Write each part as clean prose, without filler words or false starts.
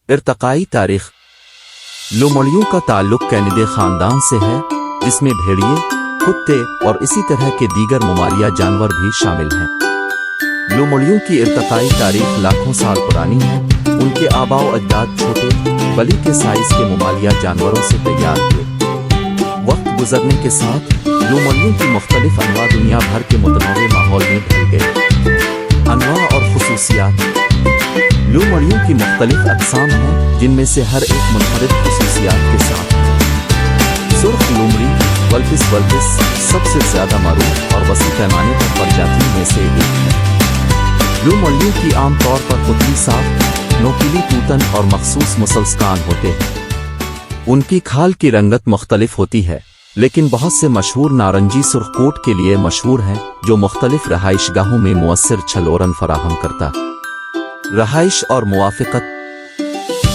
ارتقائی تاریخ لومڑیوں کا تعلق کینیڈے خاندان سے ہے، جس میں بھیڑیے، کتے اور اسی طرح کے دیگر ممالیہ جانور بھی شامل ہیں۔ لومڑیوں کی ارتقائی تاریخ لاکھوں سال پرانی ہے۔ ان کے آباء و اجداد چھوٹے، بلی کے سائز کے ممالیہ جانوروں سے تیار ہوئے۔ وقت گزرنے کے ساتھ لومڑیوں کی مختلف انواع دنیا بھر کے متنوع ماحول میں ڈھل گئے۔ انواع اور خصوصیات لومڑیوں کی مختلف اقسام ہیں، جن میں سے ہر ایک منفرد خصوصیات کے ساتھ ہے۔ سرخ لومڑی ولپس ولپس سب سے زیادہ معروف اور وسیع پیمانے پر پرجاتیوں میں سے ایک ہے۔ لومڑیوں کی عام طور پر قطبی صاف، نوکیلی توتن اور مخصوص مسلس کان ہوتے ہیں۔ ان کی کھال کی رنگت مختلف ہوتی ہے، لیکن بہت سے مشہور نارنجی سرخ کوٹ کے لیے مشہور ہیں، جو مختلف رہائش گاہوں میں مؤثر چھلورن فراہم کرتا ہے۔ رہائش اور موافقت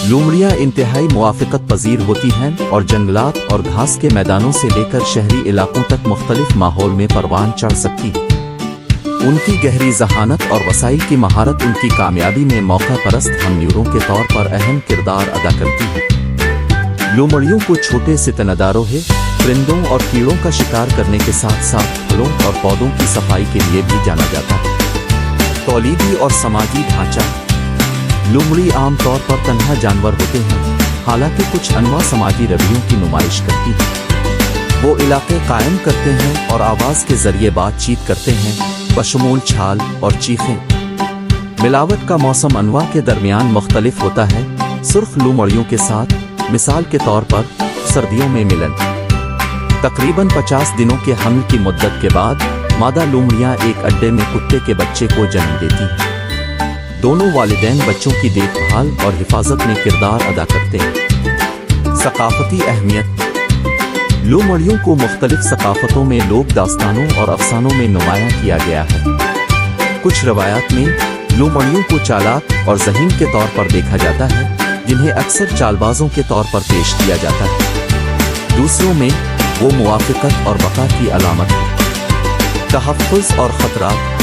لومڑیاں انتہائی موافقت پذیر ہوتی ہیں اور جنگلات اور گھاس کے میدانوں سے لے کر شہری علاقوں تک مختلف ماحول میں پروان چڑھ سکتی ہیں۔ ان کی گہری ذہانت اور وسائل کی مہارت ان کی کامیابی میں موقع پرست ہم-نیروں کے طور پر اہم کردار ادا کرتی ہے۔ لومڑیوں کو چھوٹے سے تنداروں پرندوں اور کیڑوں کا شکار کرنے کے ساتھ ساتھ پھلوں اور پودوں کی صفائی کے لیے بھی جانا جاتا ہے۔ تولیدی اور سماجی ڈھانچہ لومڑی عام طور پر تنہا جانور ہوتے ہیں، حالانکہ کچھ انواع سماجی رویوں کی نمائش کرتی ہیں۔ وہ علاقے قائم کرتے ہیں اور آواز کے ذریعے بات چیت کرتے ہیں، بشمول چھال اور چیخیں۔ ملاوٹ کا موسم انواع کے درمیان مختلف ہوتا ہے۔ سرخ لومڑیوں کے ساتھ، مثال کے طور پر، سردیوں میں ملن تقریباً 50 دنوں کے حمل کی مدت کے بعد مادہ لومڑیاں ایک اڈے میں کتے کے بچے کو جنم دیتی ہیں۔ دونوں والدین بچوں کی دیکھ بھال اور حفاظت میں کردار ادا کرتے ہیں۔ ثقافتی اہمیت لومڑیوں کو مختلف ثقافتوں میں لوک داستانوں اور افسانوں میں نمایاں کیا گیا ہے۔ کچھ روایات میں لومڑیوں کو چالاک اور ذہین کے طور پر دیکھا جاتا ہے، جنہیں اکثر چالبازوں کے طور پر پیش کیا جاتا ہے۔ دوسروں میں وہ موافقت اور بقا کی علامت ہے۔ تحفظ اور خطرات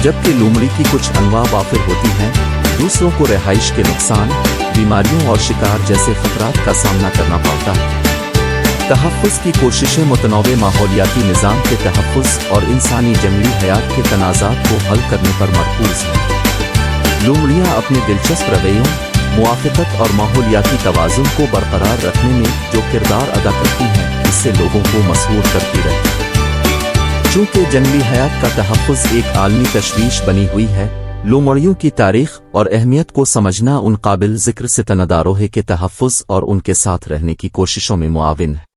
جبکہ لومڑی کی کچھ انواع وافر ہوتی ہیں، دوسروں کو رہائش کے نقصان، بیماریوں اور شکار جیسے خطرات کا سامنا کرنا پڑتا ہے۔ تحفظ کی کوششیں متنوع ماحولیاتی نظام کے تحفظ اور انسانی جنگلی حیات کے تنازعات کو حل کرنے پر مرکوز ہیں۔ لومڑیاں اپنے دلچسپ رویوں، موافقت اور ماحولیاتی توازن کو برقرار رکھنے میں جو کردار ادا کرتی ہیں، اس سے لوگوں کو مسحور کرتی رہتی ہے۔ چونکہ جنگلی حیات کا تحفظ ایک عالمی تشویش بنی ہوئی ہے، لومڑیوں کی تاریخ اور اہمیت کو سمجھنا ان قابل ذکر ستنداروہے کے تحفظ اور ان کے ساتھ رہنے کی کوششوں میں معاون ہے۔